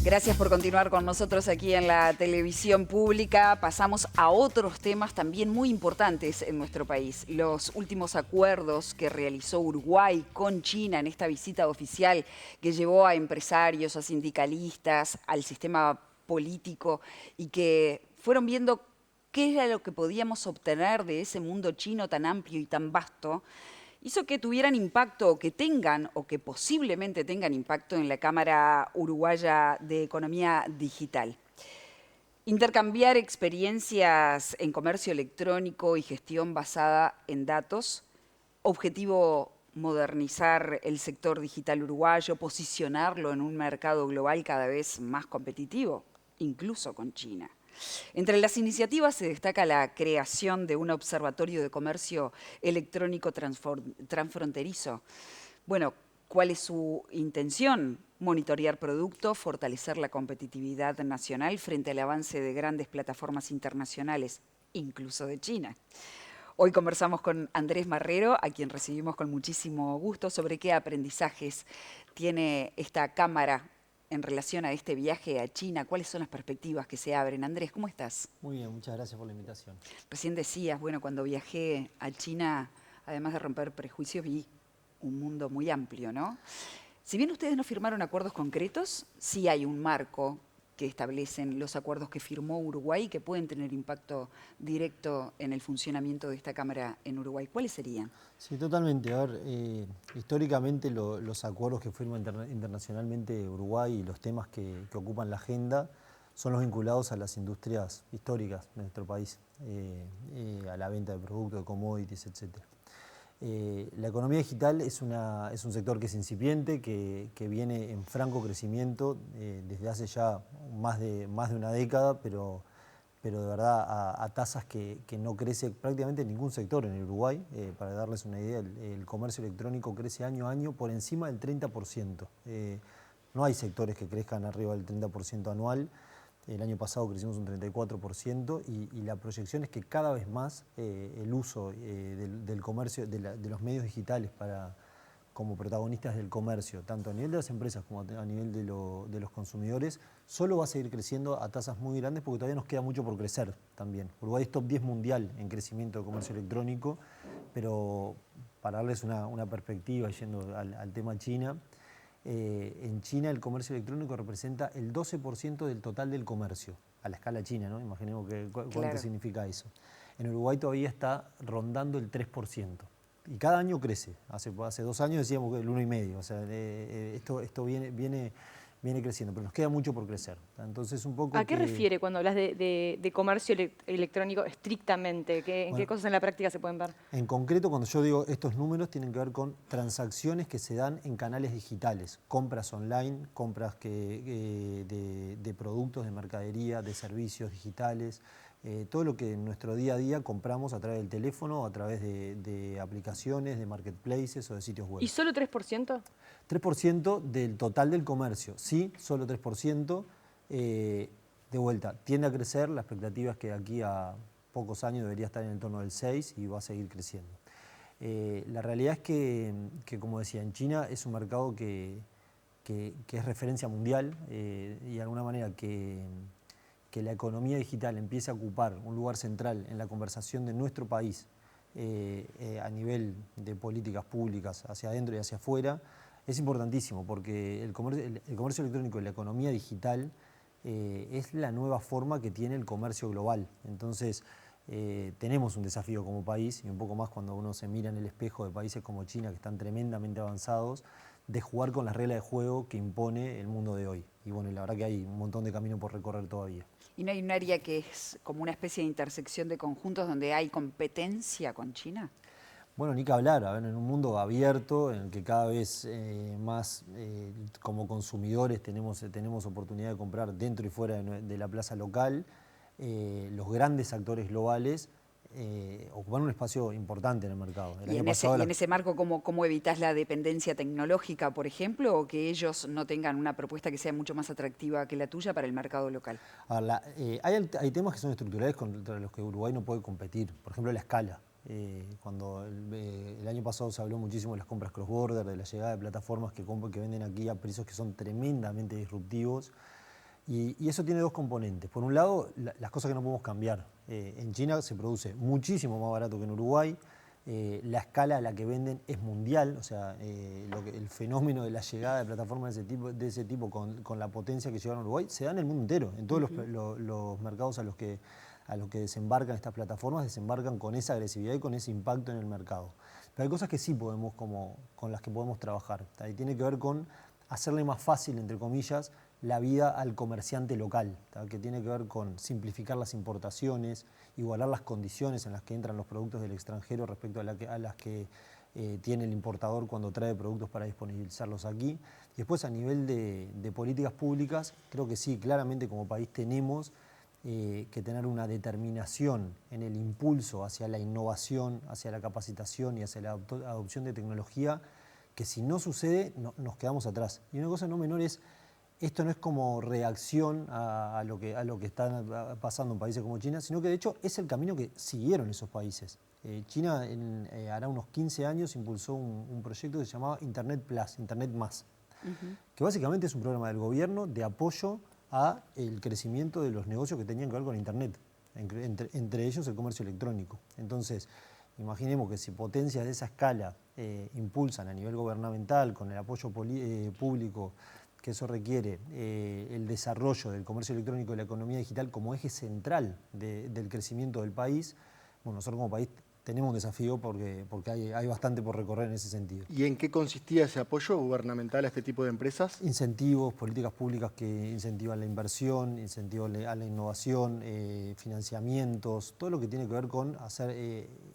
Gracias por continuar con nosotros aquí en la televisión pública. Pasamos a otros temas también muy importantes en nuestro país. Los últimos acuerdos que realizó Uruguay con China en esta visita oficial que llevó a empresarios, a sindicalistas, al sistema político y que fueron viendo qué era lo que podíamos obtener de ese mundo chino tan amplio y tan vasto, hizo que tuvieran impacto o que tengan o que posiblemente tengan impacto en la Cámara Uruguaya de Economía Digital. Intercambiar experiencias en comercio electrónico y gestión basada en datos, objetivo modernizar el sector digital uruguayo, posicionarlo en un mercado global cada vez más competitivo, incluso con China. Entre las iniciativas se destaca la creación de un observatorio de comercio electrónico transfronterizo. Bueno, ¿cuál es su intención? Monitorear productos, fortalecer la competitividad nacional frente al avance de grandes plataformas internacionales, incluso de China. Hoy conversamos con Andrés Marrero, a quien recibimos con muchísimo gusto, sobre qué aprendizajes tiene esta Cámara en relación a este viaje a China. ¿Cuáles son las perspectivas que se abren? Andrés, ¿cómo estás? Muy bien, muchas gracias por la invitación. Recién decías, bueno, cuando viajé a China, además de romper prejuicios, vi un mundo muy amplio, ¿no? Si bien ustedes no firmaron acuerdos concretos, sí hay un marco que establecen los acuerdos que firmó Uruguay y que pueden tener impacto directo en el funcionamiento de esta Cámara en Uruguay. ¿Cuáles serían? Sí, totalmente. A ver, históricamente los acuerdos que firma internacionalmente Uruguay y los temas que ocupan la agenda son los vinculados a las industrias históricas de nuestro país, a la venta de productos, de commodities, etc. La economía digital es un sector que es incipiente, que viene en franco crecimiento desde hace ya más de una década, pero de verdad a tasas que no crece prácticamente ningún sector en el Uruguay. Para darles una idea, el comercio electrónico crece año a año por encima del 30%. No hay sectores que crezcan arriba del 30% anual. El año pasado crecimos un 34% y la proyección es que cada vez más el uso del comercio, de los medios digitales como protagonistas del comercio, tanto a nivel de las empresas como a nivel de los consumidores, solo va a seguir creciendo a tasas muy grandes porque todavía nos queda mucho por crecer también. Uruguay es top 10 mundial en crecimiento de comercio electrónico, pero para darles una perspectiva, yendo al tema China, en China el comercio electrónico representa el 12% del total del comercio, a la escala china, ¿no? Imaginemos cuánto significa eso. En Uruguay todavía está rondando el 3%. Y cada año crece. Hace 2 años decíamos que el 1,5%. O sea, esto viene creciendo, pero nos queda mucho por crecer. Entonces, un poco ¿A qué refiere cuando hablas de comercio electrónico estrictamente? ¿En qué cosas en la práctica se pueden ver? En concreto, cuando yo digo estos números, tienen que ver con transacciones que se dan en canales digitales, compras online, compras de productos, de mercadería, de servicios digitales, todo lo que en nuestro día a día compramos a través del teléfono, a través de aplicaciones, de marketplaces o de sitios web. ¿Y solo 3%? 3% del total del comercio, sí, solo 3%. De vuelta, tiende a crecer, la expectativa es que de aquí a pocos años debería estar en el entorno del 6% y va a seguir creciendo. La realidad es que, como decía, en China es un mercado que es referencia mundial y de alguna manera que la economía digital empiece a ocupar un lugar central en la conversación de nuestro país a nivel de políticas públicas hacia adentro y hacia afuera, es importantísimo porque el comercio electrónico y la economía digital es la nueva forma que tiene el comercio global. Entonces, tenemos un desafío como país, y un poco más cuando uno se mira en el espejo de países como China, que están tremendamente avanzados, de jugar con las reglas de juego que impone el mundo de hoy. Y bueno, la verdad que hay un montón de camino por recorrer todavía. ¿Y no hay un área que es como una especie de intersección de conjuntos donde hay competencia con China? Bueno, ni que hablar, a ver, en un mundo abierto en el que cada vez más como consumidores tenemos oportunidad de comprar dentro y fuera de la plaza local, los grandes actores globales ocupan un espacio importante en el mercado. Y en ese marco, ¿cómo evitas la dependencia tecnológica, por ejemplo, o que ellos no tengan una propuesta que sea mucho más atractiva que la tuya para el mercado local? Hay temas que son estructurales contra los que Uruguay no puede competir, por ejemplo la escala. Cuando el año pasado se habló muchísimo de las compras cross-border, de la llegada de plataformas que venden aquí a precios que son tremendamente disruptivos. Y eso tiene dos componentes. Por un lado, las cosas que no podemos cambiar. En China se produce muchísimo más barato que en Uruguay. La escala a la que venden es mundial, o sea, el fenómeno de la llegada de plataformas de ese tipo con la potencia que llevan a Uruguay se da en el mundo entero. En todos los mercados a los que desembarcan estas plataformas, desembarcan con esa agresividad y con ese impacto en el mercado. Pero hay cosas que sí podemos, con las que podemos trabajar. Y tiene que ver con hacerle más fácil, entre comillas, la vida al comerciante local, que tiene que ver con simplificar las importaciones, igualar las condiciones en las que entran los productos del extranjero respecto a las que tiene el importador cuando trae productos para disponibilizarlos aquí. Y después, a nivel de políticas públicas, creo que sí, claramente como país tenemos que tener una determinación en el impulso hacia la innovación, hacia la capacitación y hacia la adopción de tecnología, que si no sucede, nos quedamos atrás. Y una cosa no menor es, esto no es como reacción a lo que está pasando en países como China, sino que de hecho es el camino que siguieron esos países. China hará unos 15 años impulsó un proyecto que se llamaba Internet Plus, Internet Más, que básicamente es un programa del gobierno de apoyo a el crecimiento de los negocios que tenían que ver con Internet, entre ellos el comercio electrónico. Entonces, imaginemos que si potencias de esa escala impulsan a nivel gubernamental, con el apoyo público que eso requiere, el desarrollo del comercio electrónico y la economía digital como eje central del crecimiento del país, bueno, nosotros como país tenemos un desafío porque hay bastante por recorrer en ese sentido. ¿Y en qué consistía ese apoyo gubernamental a este tipo de empresas? Incentivos, políticas públicas que incentivan la inversión, incentivos a la innovación, financiamientos, todo lo que tiene que ver con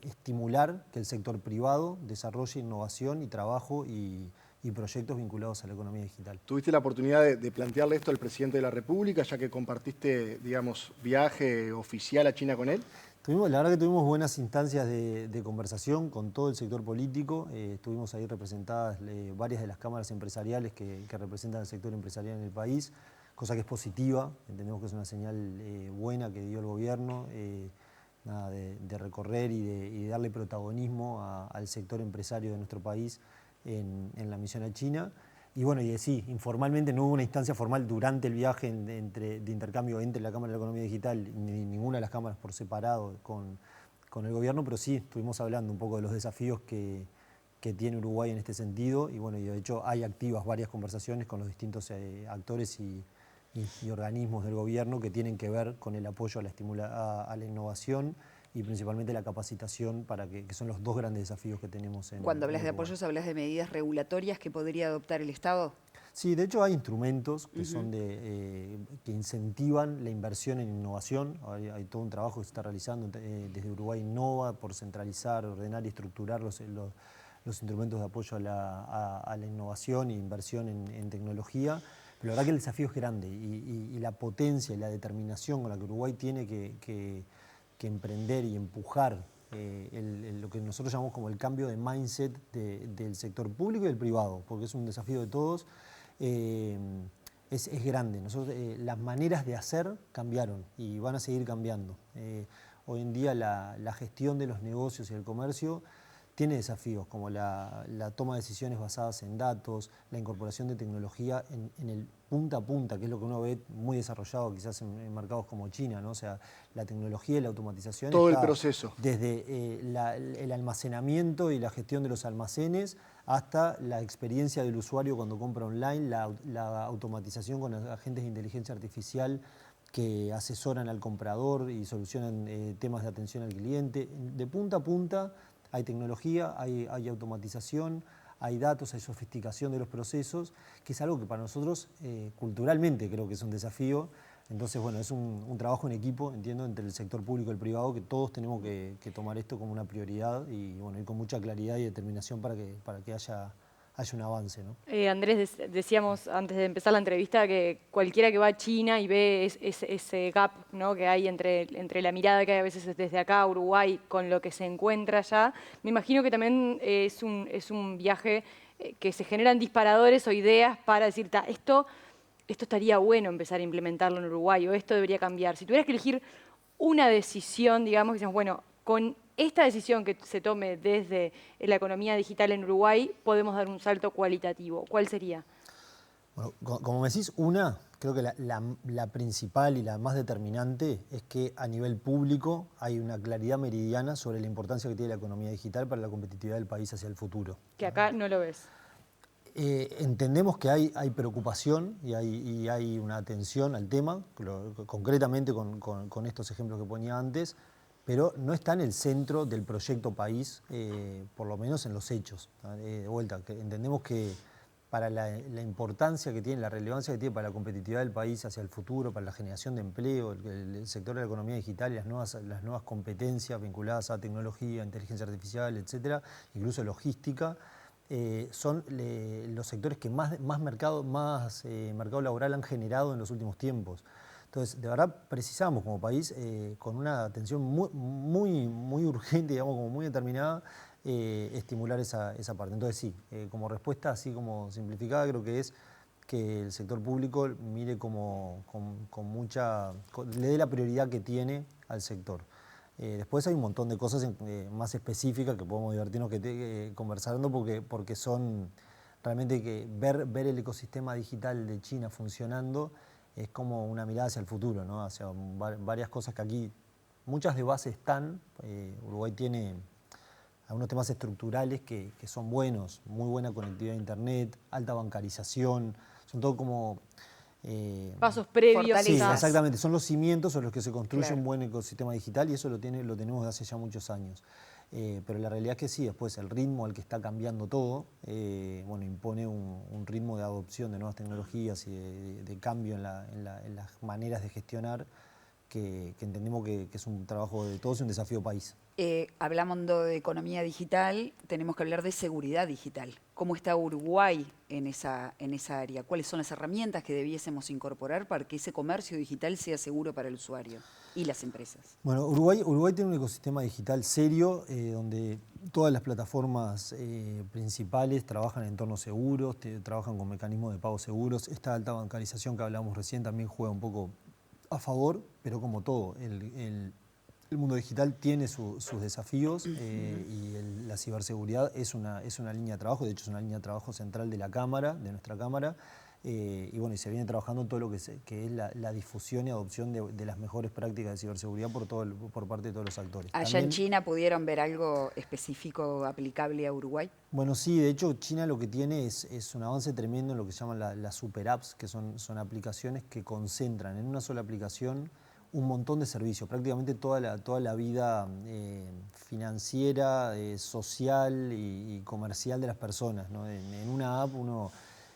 estimular que el sector privado desarrolle innovación y trabajo y proyectos vinculados a la economía digital. ¿Tuviste la oportunidad de plantearle esto al presidente de la República, ya que compartiste, digamos, viaje oficial a China con él? La verdad que tuvimos buenas instancias de conversación con todo el sector político. Estuvimos ahí representadas varias de las cámaras empresariales que representan al sector empresarial en el país, cosa que es positiva. Entendemos que es una señal buena que dio el gobierno, de recorrer y de darle protagonismo al sector empresario de nuestro país en la misión a China. Y bueno, sí, informalmente no hubo una instancia formal durante el viaje de intercambio entre la Cámara de la Economía Digital ni ninguna de las cámaras por separado con el gobierno, pero sí estuvimos hablando un poco de los desafíos que tiene Uruguay en este sentido y bueno, y de hecho hay activas varias conversaciones con los distintos actores y organismos del gobierno que tienen que ver con el apoyo a la innovación y principalmente la capacitación, que son los dos grandes desafíos que tenemos en Cuando hablas de Uruguay. apoyos, ¿hablas de medidas regulatorias que podría adoptar el Estado? Sí, de hecho hay instrumentos que son que incentivan la inversión en innovación. Hay todo un trabajo que se está realizando desde Uruguay Innova por centralizar, ordenar y estructurar los instrumentos de apoyo a la innovación e inversión en tecnología. Pero la verdad que el desafío es grande y la potencia y la determinación con la que Uruguay tiene que emprender y empujar lo que nosotros llamamos como el cambio de mindset del sector público y del privado, porque es un desafío de todos, es grande. Las maneras de hacer cambiaron y van a seguir cambiando. Hoy en día la gestión de los negocios y el comercio tiene desafíos como la toma de decisiones basadas en datos, la incorporación de tecnología en el punta a punta, que es lo que uno ve muy desarrollado quizás en mercados como China, ¿no? O sea, la tecnología y la automatización. Todo el proceso. Desde el almacenamiento y la gestión de los almacenes hasta la experiencia del usuario cuando compra online, la automatización con agentes de inteligencia artificial que asesoran al comprador y solucionan temas de atención al cliente. De punta a punta hay tecnología, hay automatización, hay datos, hay sofisticación de los procesos, que es algo que para nosotros culturalmente creo que es un desafío. Entonces, bueno, es un trabajo en equipo, entiendo, entre el sector público y el privado, que todos tenemos que tomar esto como una prioridad y, bueno, ir con mucha claridad y determinación para que haya un avance, ¿no? Andrés, decíamos antes de empezar la entrevista que cualquiera que va a China y ve ese gap, ¿no?, que hay entre la mirada que hay a veces desde acá a Uruguay con lo que se encuentra allá, me imagino que también es un viaje que se generan disparadores o ideas para decir, esto estaría bueno empezar a implementarlo en Uruguay o esto debería cambiar. Si tuvieras que elegir una decisión, digamos, que decimos, bueno, con esta decisión que se tome desde la economía digital en Uruguay, podemos dar un salto cualitativo. ¿Cuál sería? Bueno, como me decís, creo que la principal y la más determinante es que a nivel público hay una claridad meridiana sobre la importancia que tiene la economía digital para la competitividad del país hacia el futuro. Que acá no lo ves. Entendemos que hay preocupación y hay una atención al tema, concretamente con estos ejemplos que ponía antes, pero no está en el centro del proyecto país, por lo menos en los hechos. De vuelta, que entendemos que para la importancia que tiene, la relevancia que tiene para la competitividad del país hacia el futuro, para la generación de empleo, el sector de la economía digital y las nuevas competencias vinculadas a tecnología, inteligencia artificial, etcétera, incluso logística, son los sectores que más mercado laboral han generado en los últimos tiempos. Entonces, de verdad precisamos como país, con una atención muy urgente, digamos, como muy determinada, estimular esa parte. Entonces sí, como respuesta así como simplificada, creo que es que el sector público mire le dé la prioridad que tiene al sector. Después hay un montón de cosas más específicas que podemos divertirnos conversando porque son realmente que ver el ecosistema digital de China funcionando es como una mirada hacia el futuro, ¿no? Hacia varias cosas que aquí, muchas de base están. Uruguay tiene algunos temas estructurales que son buenos, muy buena conectividad a internet, alta bancarización, son todo como... Pasos previos. Sí, Fortalezas. exactamente, son los cimientos sobre los que se construye Claro. un buen ecosistema digital y eso lo tenemos desde hace ya muchos años. Pero la realidad es que sí, después el ritmo al que está cambiando todo, impone un ritmo de adopción de nuevas tecnologías y de cambio en las maneras de gestionar que entendemos que es un trabajo de todos y un desafío país. Hablando de economía digital, tenemos que hablar de seguridad digital. ¿Cómo está Uruguay en esa área? ¿Cuáles son las herramientas que debiésemos incorporar para que ese comercio digital sea seguro para el usuario y las empresas? Bueno, Uruguay tiene un ecosistema digital serio, donde todas las plataformas principales trabajan en entornos seguros, trabajan con mecanismos de pago seguros. Esta alta bancarización que hablamos recién también juega un poco a favor, pero como todo, el mundo digital tiene sus desafíos la ciberseguridad es una línea de trabajo, de hecho es una línea de trabajo central de nuestra Cámara, y se viene trabajando en todo lo que es la difusión y adopción de las mejores prácticas de ciberseguridad por parte de todos los actores. ¿Allá en China pudieron ver algo específico aplicable a Uruguay? Bueno, sí, de hecho China lo que tiene es un avance tremendo en lo que se llaman las super apps, que son aplicaciones que concentran en una sola aplicación un montón de servicios, prácticamente toda la vida financiera, social y comercial de las personas, ¿no? En una app uno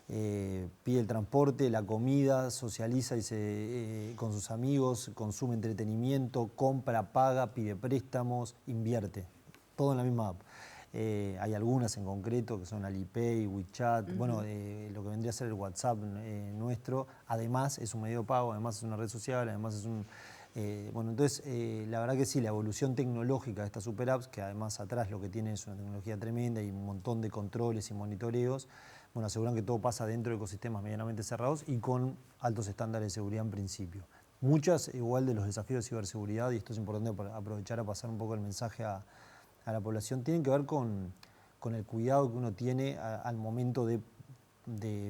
pide el transporte, la comida, socializa con sus amigos, consume entretenimiento, compra, paga, pide préstamos, invierte, todo en la misma app. Hay algunas en concreto que son Alipay, WeChat, lo que vendría a ser el WhatsApp nuestro, además es un medio de pago, además es una red social, además es un... la verdad que sí, la evolución tecnológica de estas super apps, que además atrás lo que tiene es una tecnología tremenda y un montón de controles y monitoreos, aseguran que todo pasa dentro de ecosistemas medianamente cerrados y con altos estándares de seguridad en principio. Muchas igual de los desafíos de ciberseguridad, y esto es importante para aprovechar a pasar un poco el mensaje a la población, tienen que ver con el cuidado que uno tiene al momento de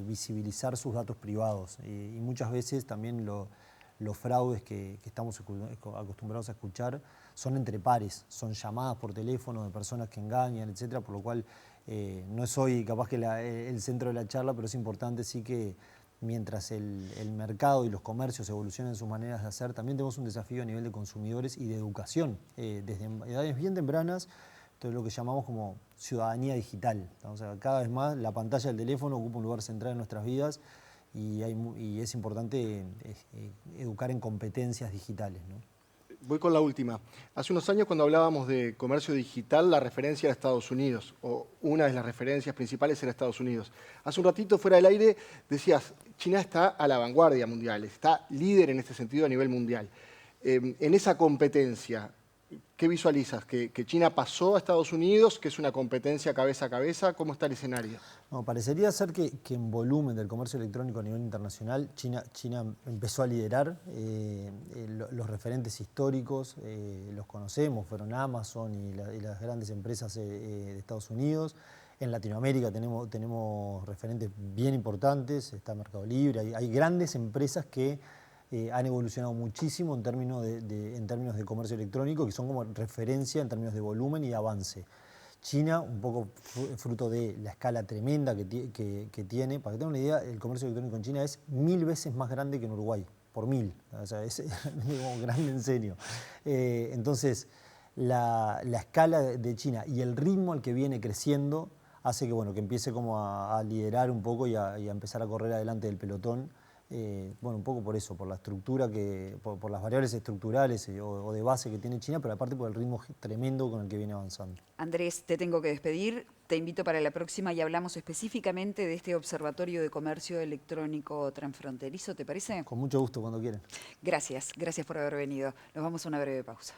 visibilizar sus datos privados. Y muchas veces también los fraudes que estamos acostumbrados a escuchar son entre pares, son llamadas por teléfono de personas que engañan, etcétera, por lo cual no soy capaz que el centro de la charla, pero es importante sí que mientras el mercado y los comercios evolucionan sus maneras de hacer, también tenemos un desafío a nivel de consumidores y de educación, desde edades bien tempranas, todo lo que llamamos como ciudadanía digital. O sea, cada vez más la pantalla del teléfono ocupa un lugar central en nuestras vidas y es importante educar en competencias digitales, ¿no? Voy con la última. Hace unos años cuando hablábamos de comercio digital, la referencia era Estados Unidos, o una de las referencias principales era Estados Unidos. Hace un ratito fuera del aire decías, China está a la vanguardia mundial, está líder en este sentido a nivel mundial. En esa competencia, ¿qué visualizas? ¿Que China pasó a Estados Unidos, que es una competencia cabeza a cabeza? ¿Cómo está el escenario? No, parecería ser que en volumen del comercio electrónico a nivel internacional, China empezó a liderar. Los referentes históricos los conocemos, fueron Amazon y las grandes empresas de Estados Unidos. En Latinoamérica tenemos referentes bien importantes, está Mercado Libre, hay grandes empresas que han evolucionado muchísimo en términos de comercio electrónico, que son como referencia en términos de volumen y avance. China, un poco fruto de la escala tremenda que tiene. Para que tengan una idea, el comercio electrónico en China es 1000 veces más grande que en Uruguay, por 1000. O sea, es como grande en serio. Entonces, la escala de China y el ritmo al que viene creciendo hace que, bueno, que empiece como a liderar un poco y a empezar a correr adelante del pelotón. Bueno, un poco por eso, por la estructura, por las variables estructurales o de base que tiene China, pero aparte por el ritmo tremendo con el que viene avanzando. Andrés, te tengo que despedir. Te invito para la próxima y hablamos específicamente de este Observatorio de Comercio Electrónico Transfronterizo, ¿te parece? Con mucho gusto, cuando quieran. Gracias por haber venido. Nos vamos a una breve pausa.